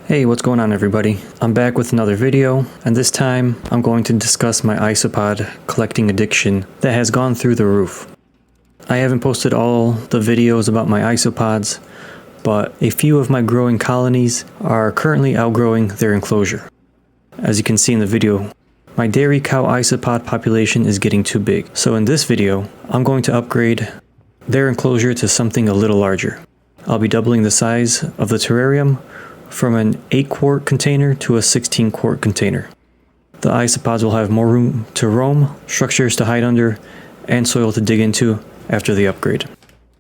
Hey, what's going on everybody? I'm back with another video, and this time I'm going to discuss my isopod collecting addiction that has gone through the roof. I haven't posted all the videos about my isopods, but a few of my growing colonies are currently outgrowing their enclosure. As you can see in the video, my dairy cow isopod population is getting too big. So in this video, I'm going to upgrade their enclosure to something a little larger. I'll be doubling the size of the terrarium from an 8-quart container to a 16-quart container. The isopods will have more room to roam, structures to hide under, and soil to dig into after the upgrade.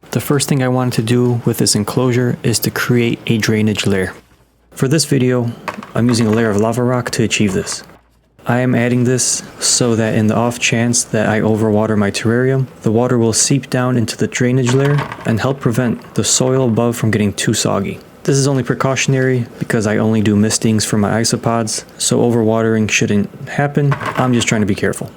The first thing I wanted to do with this enclosure is to create a drainage layer. For this video, I'm using a layer of lava rock to achieve this. I am adding this so that in the off chance that I overwater my terrarium, the water will seep down into the drainage layer and help prevent the soil above from getting too soggy. This is only precautionary because I only do mistings for my isopods, so overwatering shouldn't happen. I'm just trying to be careful.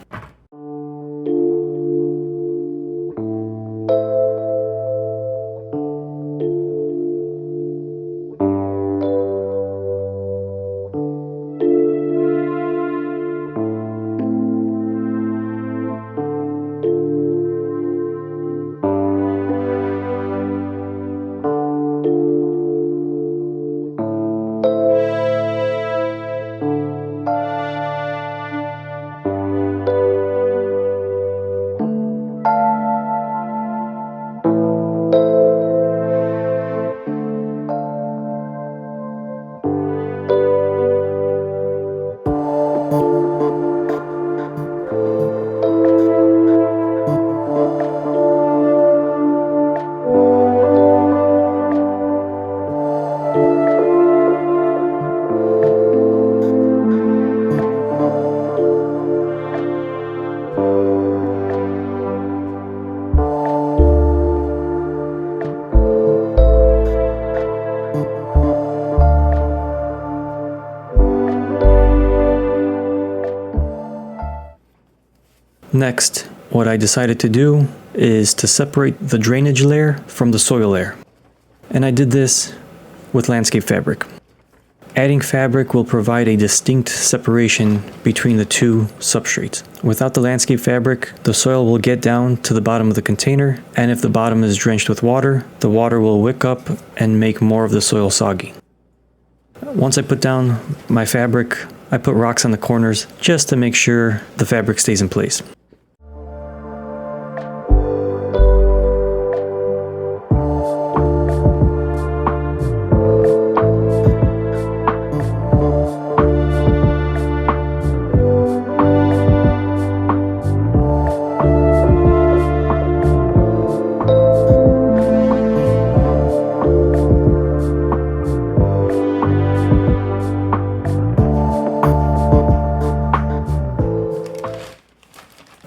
Next, what I decided to do is to separate the drainage layer from the soil layer. And I did this with landscape fabric. Adding fabric will provide a distinct separation between the two substrates. Without the landscape fabric, the soil will get down to the bottom of the container, and if the bottom is drenched with water, the water will wick up and make more of the soil soggy. Once I put down my fabric, I put rocks on the corners just to make sure the fabric stays in place.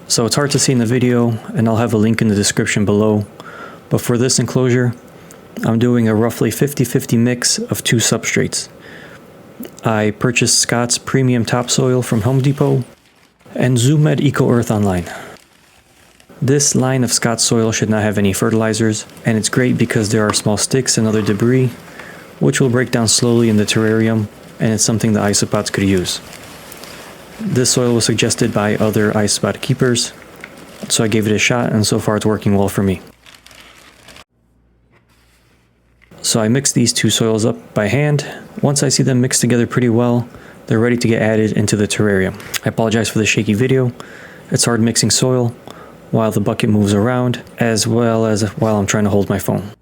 So it's hard to see in the video, and I'll have a link in the description below, but for this enclosure, I'm doing a roughly 50-50 mix of two substrates. I purchased Scott's Premium Topsoil from Home Depot and ZooMed Eco Earth online. This line of Scott's soil should not have any fertilizers, and it's great because there are small sticks and other debris, which will break down slowly in the terrarium, and it's something the isopods could use. This soil was suggested by other isopod keepers, so I gave it a shot, and so far it's working well for me. So I mixed these two soils up by hand. Once I see them mixed together pretty well, they're ready to get added into the terrarium. I apologize for the shaky video. It's hard mixing soil while the bucket moves around, as well as while I'm trying to hold my phone.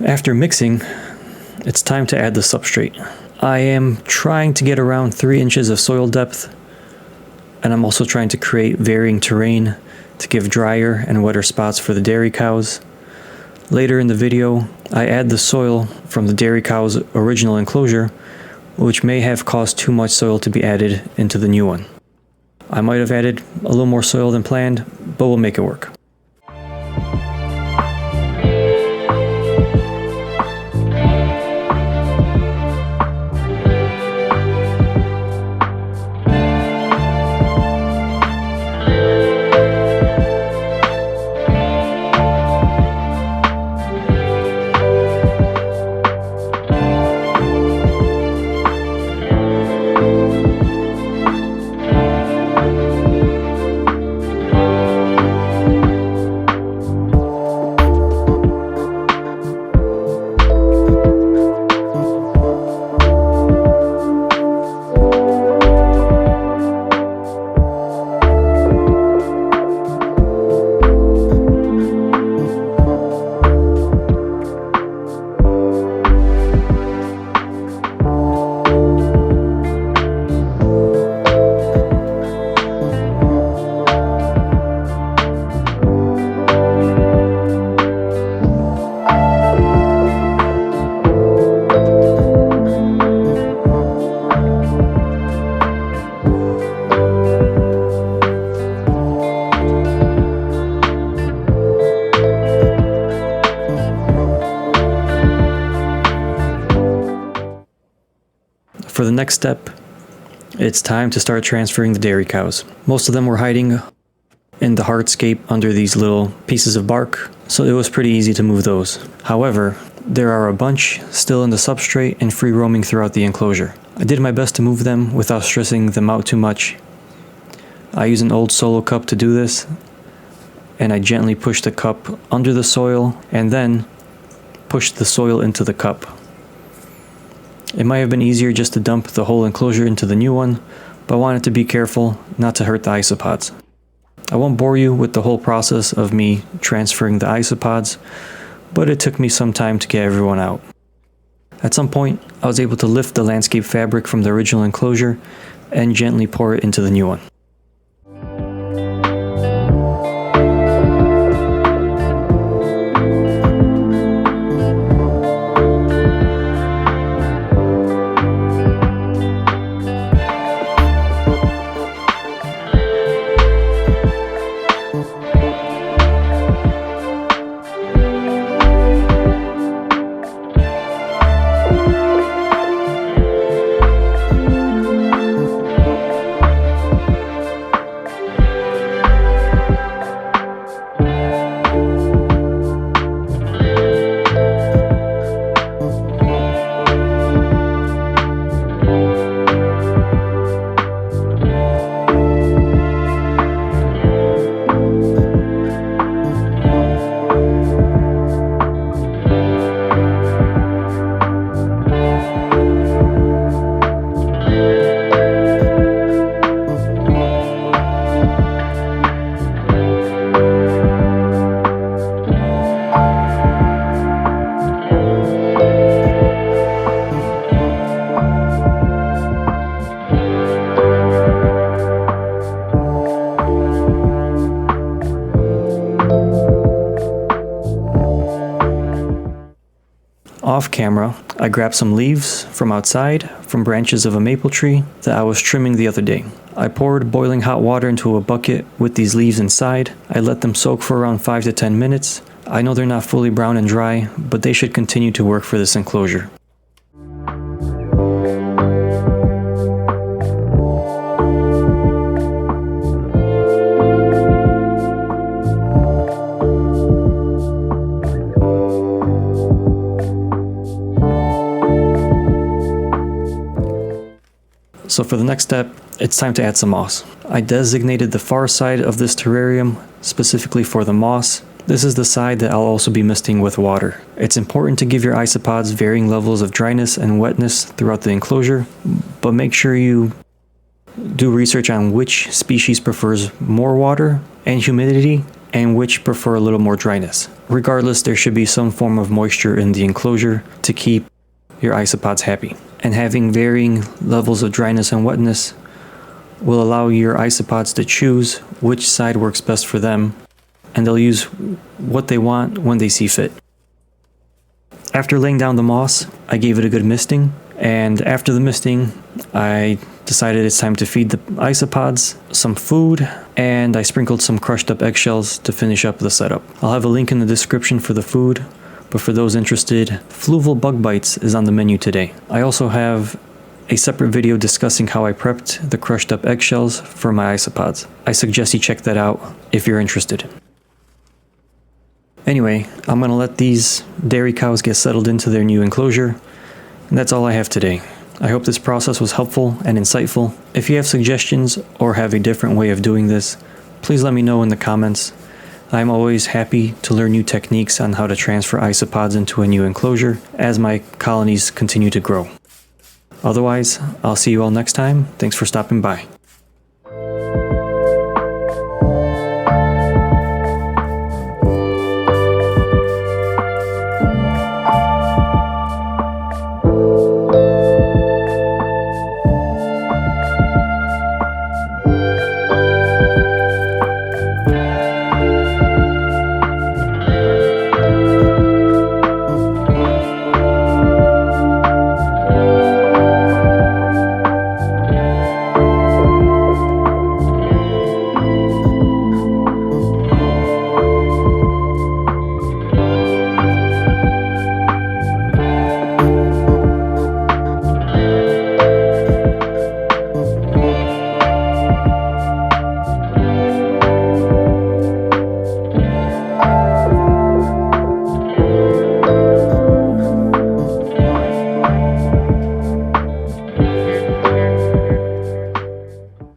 After mixing, it's time to add the substrate. I am trying to get around 3 inches of soil depth, and I'm also trying to create varying terrain to give drier and wetter spots for the dairy cows. Later in the video, I add the soil from the dairy cow's original enclosure which may have caused too much soil to be added into the new one. I might have added a little more soil than planned, but we'll make it work. For the next step, it's time to start transferring the dairy cows. Most of them were hiding in the hardscape under these little pieces of bark, so it was pretty easy to move those. However, there are a bunch still in the substrate and free roaming throughout the enclosure. I did my best to move them without stressing them out too much. I use an old solo cup to do this, and I gently push the cup under the soil and then push the soil into the cup. It might have been easier just to dump the whole enclosure into the new one, but I wanted to be careful not to hurt the isopods. I won't bore you with the whole process of me transferring the isopods, but it took me some time to get everyone out. At some point, I was able to lift the landscape fabric from the original enclosure and gently pour it into the new one. Off camera, I grabbed some leaves from outside from branches of a maple tree that I was trimming the other day. I poured boiling hot water into a bucket with these leaves inside. I let them soak for around 5 to 10 minutes. I know they're not fully brown and dry, but they should continue to work for this enclosure. So for the next step, it's time to add some moss. I designated the far side of this terrarium specifically for the moss. This is the side that I'll also be misting with water. It's important to give your isopods varying levels of dryness and wetness throughout the enclosure, but make sure you do research on which species prefers more water and humidity and which prefer a little more dryness. Regardless, there should be some form of moisture in the enclosure to keep your isopods happy. And having varying levels of dryness and wetness will allow your isopods to choose which side works best for them, and they'll use what they want when they see fit. After laying down the moss, I gave it a good misting And after the misting, I decided it's time to feed the isopods some food, and I sprinkled some crushed up eggshells to finish up the setup. I'll have a link in the description for the food, but for those interested, Fluval Bug Bites is on the menu today. I also have a separate video discussing how I prepped the crushed up eggshells for my isopods. I suggest you check that out if you're interested. Anyway, I'm gonna let these dairy cows get settled into their new enclosure, and that's all I have today. I hope this process was helpful and insightful. If you have suggestions or have a different way of doing this, please let me know in the comments. I'm always happy to learn new techniques on how to transfer isopods into a new enclosure as my colonies continue to grow. Otherwise, I'll see you all next time. Thanks for stopping by.